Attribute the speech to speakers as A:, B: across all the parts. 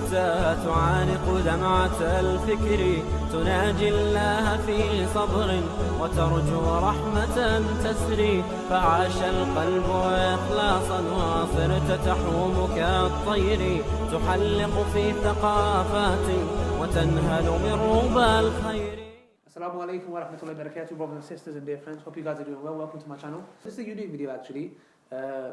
A: حتى تعانق دمعة الفكر تناجي الله في صبر وترجو رحمة تسري فعاش القلب إخلاصا وصرت تحوم كالطير تحلق في ثقافات وتنهل من ربى الخير.
B: Assalamu alaikum wa rahmatullahi wa barakatuh, brothers and sisters and dear friends. Hope you guys are doing well. Welcome to my channel. This is a unique video actually,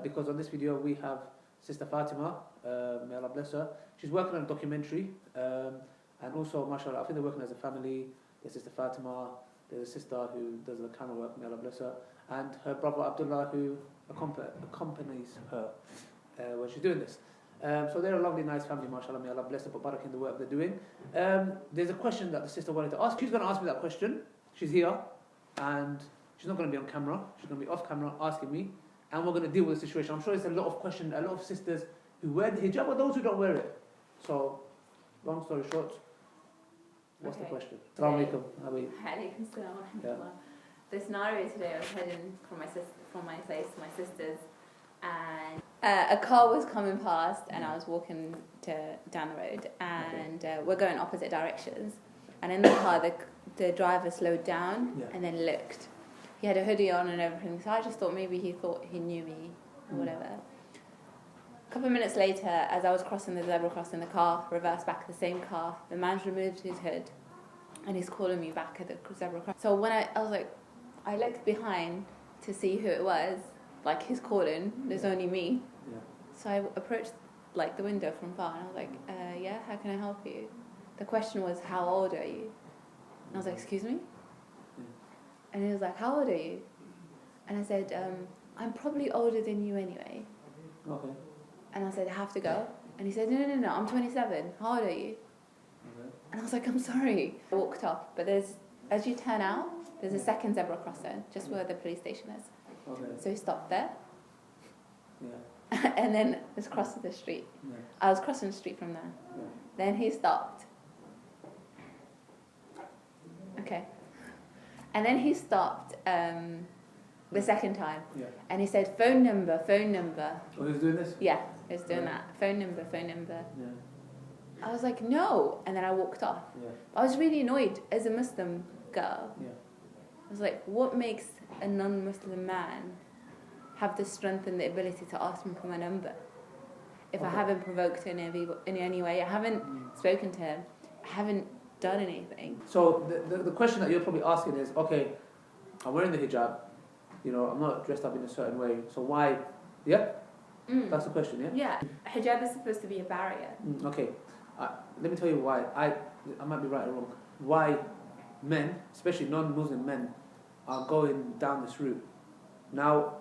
B: because on this video we have Sister Fatima, may Allah bless her. She's working on a documentary, and also, mashallah, I think they're working as a family. There's Sister Fatima, there's a sister who does the camera work, may Allah bless her, and her brother Abdullah who accompanies her when she's doing this. So they're a lovely, nice family, mashallah, may Allah bless them, put barak in the work they're doing. There's a question that the sister wanted to ask. She's going to ask me that question. She's here, and she's not going to be on camera. She's going to be off camera asking me, and we're going to deal with the situation. I'm sure there's a lot of questions, a lot of sisters who wear the hijab or those who don't wear it. So, long story short, what's the question? Assalamu alaikum.
C: Alaikum salam wa rahmatullah. The scenario today, I was heading from my place to my sister's, and a car was coming past, and I was walking down the road, and we're going opposite directions. And in the car, the driver slowed down and then looked. He had a hoodie on and everything, so I just thought maybe he thought he knew me or whatever. A couple of minutes later, as I was crossing the zebra crossing, the car reversed back to the same car. The man's removed his hood, and he's calling me back at the zebra crossing. So when I was like, I looked behind to see who it was. Like, he's calling, there's only me.
B: Yeah.
C: So I approached like the window from far, and I was like, yeah, how can I help you? The question was, how old are you? And I was like, excuse me? And he was like, how old are you? And I said, I'm probably older than you anyway.
B: Okay.
C: And I said, I have to go. And he said, no, I'm 27. How old are you?
B: Okay.
C: And I was like, I'm sorry. I walked off, but as you turn out, there's a second zebra crossing, just where the police station is.
B: Okay.
C: So he stopped there.
B: Yeah.
C: And then just crossed the street.
B: Yeah.
C: I was crossing the street from there.
B: Yeah.
C: Then he stopped. Okay. And then he stopped the second time.
B: Yeah.
C: And he said, phone number.
B: Oh, he's doing this?
C: Yeah, he was doing that. Phone number.
B: Yeah.
C: I was like, no. And then I walked off.
B: Yeah.
C: I was really annoyed as a Muslim girl.
B: Yeah.
C: I was like, what makes a non-Muslim man have the strength and the ability to ask me for my number? If I haven't provoked him in any way, I haven't spoken to him, I haven't done anything.
B: So the question that you're probably asking is, okay, I'm wearing the hijab, you know, I'm not dressed up in a certain way, so why? Yeah? That's the question, yeah?
C: Yeah, hijab is supposed to be a barrier.
B: Okay, let me tell you why. I might be right or wrong. Why men, especially non-Muslim men, are going down this route. Now,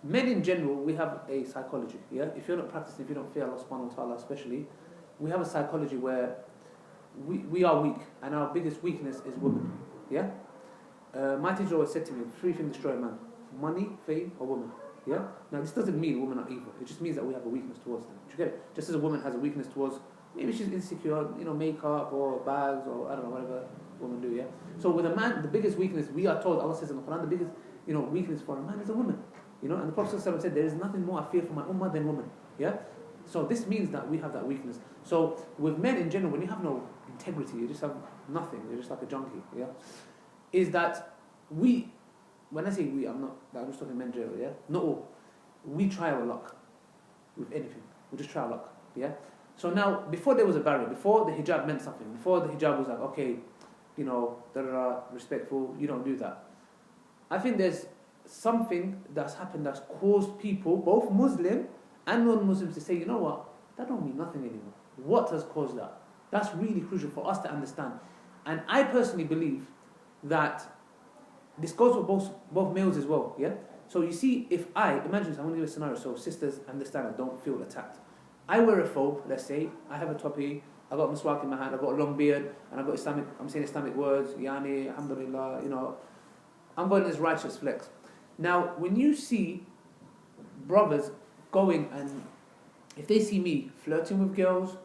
B: men in general, we have a psychology, yeah? If you're not practicing, if you don't fear Allah subhanahu wa ta'ala especially, we have a psychology where we are weak, and our biggest weakness is women, yeah? My teacher always said to me, 3 things destroy a man: money, fame, or woman, yeah? Now, this doesn't mean women are evil. It just means that we have a weakness towards them. Do you get it? Just as a woman has a weakness towards, maybe she's insecure, you know, makeup or bags or I don't know, whatever women do, yeah? So with a man, the biggest weakness, we are told, Allah says in the Quran, the biggest, you know, weakness for a man is a woman. You know, and the Prophet ﷺ said, there is nothing more I fear for my ummah than women. Yeah? So this means that we have that weakness. So with men in general, when you have no integrity, you just have nothing, you're just like a junkie, yeah? Is that we, when I say we, I'm just talking men generally, yeah? Not all. We try our luck with anything. We just try our luck, yeah? So now, before there was a barrier, before the hijab meant something, before the hijab was like, okay, you know, respectful, you don't do that. I think there's something that's happened that's caused people, both Muslim and non-Muslims, to say, you know what, that don't mean nothing anymore. What has caused that? That's really crucial for us to understand. And I personally believe that this goes for both males as well, yeah? So you see, if imagine this, I'm going to give a scenario so sisters understand and don't feel attacked. I wear a thobe, let's say, I have a topi, I got miswak in my hand, I got a long beard, and I got I'm saying Islamic words, yani, alhamdulillah, you know, I'm going this righteous flex. Now, when you see brothers going and if they see me flirting with girls,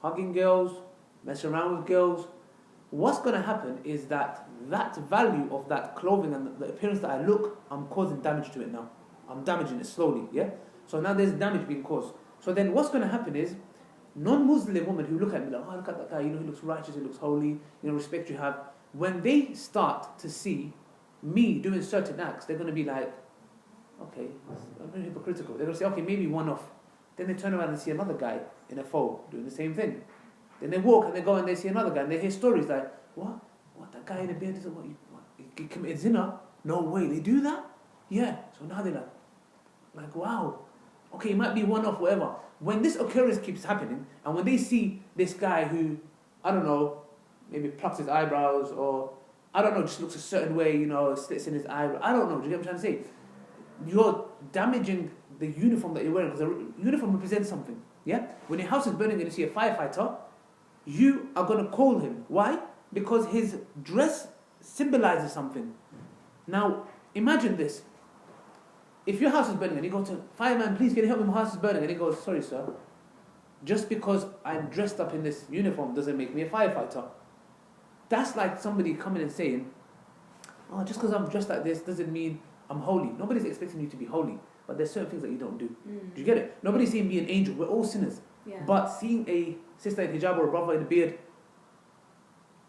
B: hugging girls, messing around with girls, what's going to happen is that value of that clothing and the appearance that I look, I'm causing damage to it now. I'm damaging it slowly, yeah? So now there's damage being caused. So then what's going to happen is, non-Muslim women who look at me like, oh, look at that guy, he looks righteous, he looks holy, respect you have. When they start to see me doing certain acts, they're going to be like, okay, I'm very hypocritical. They're going to say, okay, maybe one off. Then they turn around and see another guy in a phobe doing the same thing. Then they walk and they go and they see another guy and they hear stories like, what, that guy in a beard, he committed zina? No way, they do that? Yeah. So now they're like, wow, okay, it might be one off, whatever. When this occurrence keeps happening, and when they see this guy who, I don't know, maybe plucks his eyebrows, or, I don't know, just looks a certain way, slits in his eyebrow, I don't know, do you get what I'm trying to say? You're damaging the uniform that you're wearing, because the uniform represents something, yeah? When your house is burning and you see a firefighter, you are going to call him. Why? Because his dress symbolizes something. Now, imagine this. If your house is burning and you go to, fireman, please can you help me, my house is burning, and he goes, sorry sir, just because I'm dressed up in this uniform doesn't make me a firefighter. That's like somebody coming and saying, oh, just because I'm dressed like this doesn't mean I'm holy. Nobody's expecting you to be holy, but there's certain things that you don't do. Do you get it? Nobody's saying be an angel, we're all sinners.
C: Yeah.
B: But seeing a sister in hijab or a brother in a beard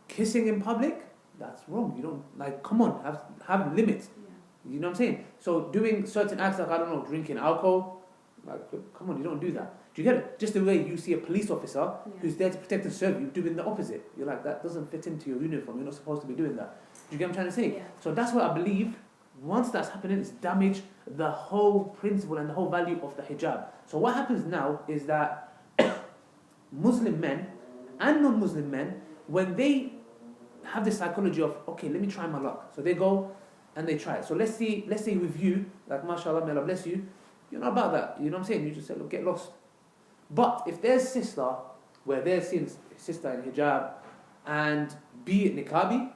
B: kissing in public, that's wrong. You don't, like, come on, have limits. You know what I'm saying? So doing certain acts like, I don't know, drinking alcohol, like, come on, you don't do that. Do you get it? Just the way you see a police officer who's there to protect and serve you doing the opposite. You're like, that doesn't fit into your uniform. You're not supposed to be doing that. Do you get what I'm trying to say?
C: Yeah.
B: So that's what I believe. Once that's happening, it's damaged the whole principle and the whole value of the hijab. So what happens now is that Muslim men and non-Muslim men, when they have this psychology of, okay, let me try my luck. So they go and they try it. So let's say with you, like, mashallah, may Allah bless you, you're not about that. You know what I'm saying? You just say, look, get lost. But if there's sister, where they're seeing sister in hijab, and be it niqabi,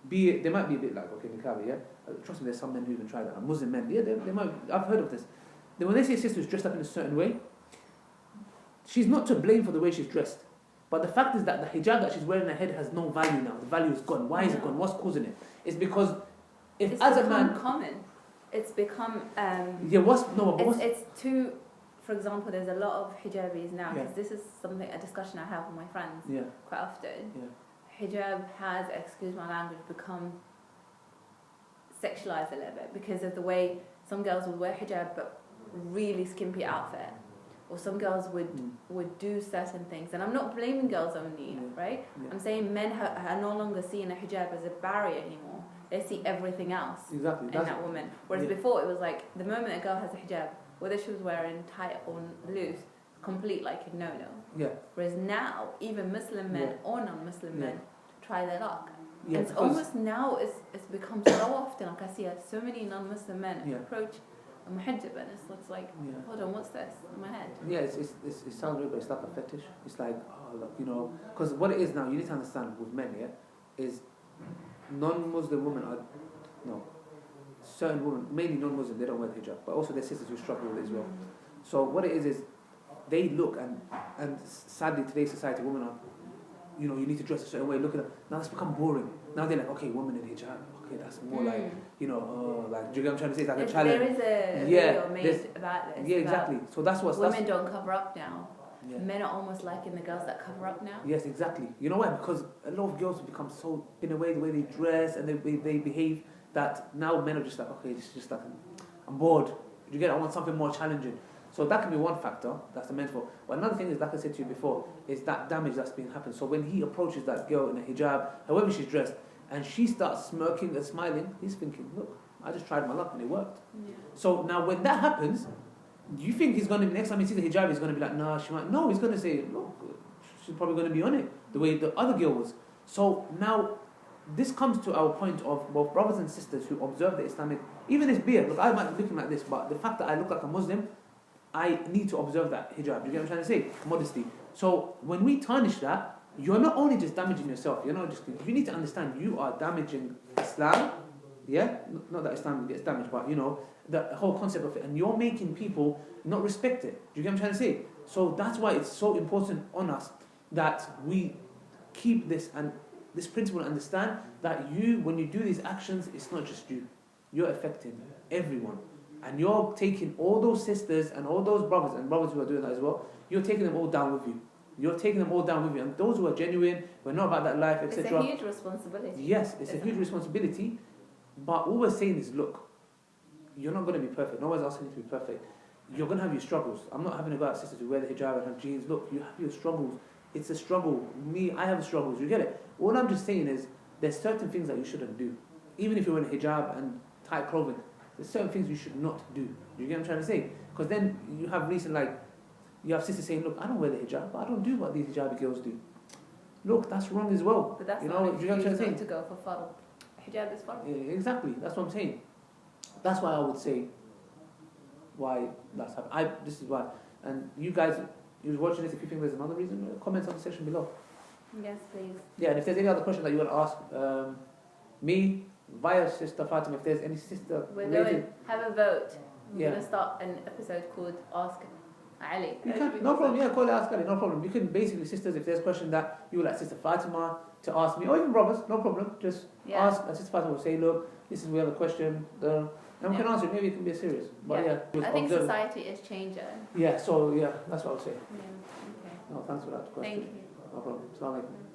B: they might be a bit like, okay, niqabi, yeah? Trust me, there's some men who even try that. Muslim men, yeah, they might, I've heard of this. Then when they say a sister is dressed up in a certain way, she's not to blame for the way she's dressed. But the fact is that the hijab that she's wearing on her head has no value now. The value is gone. Why is it gone? What's causing it? It's because if
C: it's
B: as a man,
C: common. It's become it's too. For example, there's a lot of hijabis now, because this is a discussion I have with my friends quite often. Hijab has, excuse my language, become sexualized a little bit because of the way some girls would wear hijab but really skimpy outfit, or some girls would do certain things. And I'm not blaming girls only, right? I'm saying men are no longer seeing a hijab as a barrier anymore. They see everything else in that woman. Whereas before it was like, the moment a girl has a hijab, whether she was wearing tight or loose, complete like a no-no. Yeah. Whereas now, even Muslim men or non-Muslim men try their luck. Yeah, and it's almost now it's become so often, like I see so many non-Muslim men approach a muhajjab, and it's like, hold on, what's this in my head? Yeah, it sounds weird, but it's like a fetish. It's like, oh, look, because what it is now, you need to understand with men, is non-Muslim women certain women, mainly non-Muslim, they don't wear the hijab, but also their sisters who struggle with it as well. So what it is they look, and sadly today's society, women are, you need to dress a certain way, look at them. Now it's become boring. Now they're like, okay, women in hijab, okay, that's more like, like, do you get what I'm trying to say? It's like a challenge. There is a video made about this. Yeah, exactly. So that's what women don't cover up now. Yeah. Men are almost liking the girls that cover up now. Yes, exactly. You know why? Because a lot of girls have become so, in a way, the way they dress and they behave, that now men are just like, okay, it's just like, I'm bored. You get it? I want something more challenging. So that can be one factor, that's the men's fault. But another thing is, like I said to you before, is that damage that's been happened. So when he approaches that girl in a hijab, however she's dressed, and she starts smirking and smiling, he's thinking, look, I just tried my luck and it worked. Yeah. So now when that happens, you think he's going to be, next time he sees the hijab, he's going to be like, nah, she might, no, he's going to say, look, she's probably going to be on it, the way the other girl was. So now, this comes to our point of both brothers and sisters who observe the Islamic, even this beard, look, I might be looking like this, but the fact that I look like a Muslim, I need to observe that hijab. You get what I'm trying to say? Modesty. So when we tarnish that, you're not only just damaging yourself, you need to understand you are damaging Islam, not that Islam gets damaged, but the whole concept of it, and you're making people not respect it. Do you get what I'm trying to say? So that's why it's so important on us that we keep this principle and understand that when you do these actions, it's not just you. You're affecting everyone. And you're taking all those sisters and all those brothers, and brothers who are doing that as well, you're taking them all down with you.
B: You're taking them all down with you. And those who are genuine, we're not about that life,
C: It's
B: etc.
C: a huge responsibility.
B: Yes, it's a huge responsibility. But all we're saying is, look, you're not going to be perfect. No one's asking you to be perfect. You're going to have your struggles. I'm not having to go out sisters who wear the hijab and have jeans. Look, you have your struggles. It's a struggle. Me, I have struggles. You get it? All I'm just saying is, there's certain things that you shouldn't do. Even if you're wearing a hijab and tight clothing, there's certain things you should not do. You get what I'm trying to say? Because then you have you have sisters saying, look, I don't wear the hijab, but I don't do what these hijabi girls do. Look, that's wrong as well.
C: But that's
B: you
C: not
B: know,
C: an
B: you get what I'm
C: excuse
B: saying?
C: not to go for fard. Hijab is fard.
B: Yeah, exactly. That's what I'm saying. That's why I would say why that's happening. This is why. And you guys, you're watching this, if you think there's another reason, comments on the section below.
C: Yes, please.
B: Yeah, and if there's any other questions that you want to ask me via Sister Fatima, if there's any sister
C: We're
B: related,
C: going to have a vote. We're
B: Yeah.
C: going to start an episode called Ask Ali.
B: you can, no problem. Yeah, call it Ask Ali, no problem. You can basically, sisters, if there's a question that you would like Sister Fatima to ask me, or even brothers, no problem. Just
C: Yeah.
B: ask, and Sister Fatima will say, look, this is we have a question, and we can answer it. Maybe it can be serious. But yeah,
C: I think
B: observe.
C: society is changing.
B: Yeah, so yeah, that's what I would say.
C: Yeah. Okay.
B: No, thanks for that question.
C: Thank you.
B: No problem. Assalamu alaikum.